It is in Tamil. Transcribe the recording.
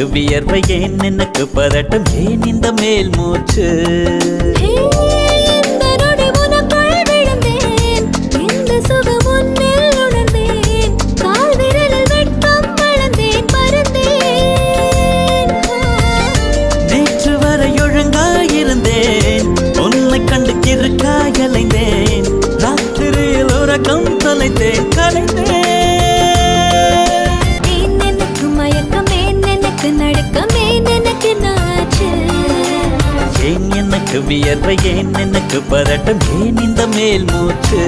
எனக்கு வியர்வை ஏன் எனக்கு பதட்டம் ஏன் இந்த மேல் மூச்சு நேற்று வரை ஒழுங்காயிருந்தேன் உன்னை கண்டு கிறுக்காயலைந்தேன் ராத்திரியில் உறக்கம் தொலைத்தேன் கலைந்தேன் ஏன் எனக்கு வியர்வை ஏன் எனக்கு பதட்டம் ஏன் இந்த மேல் மூச்சு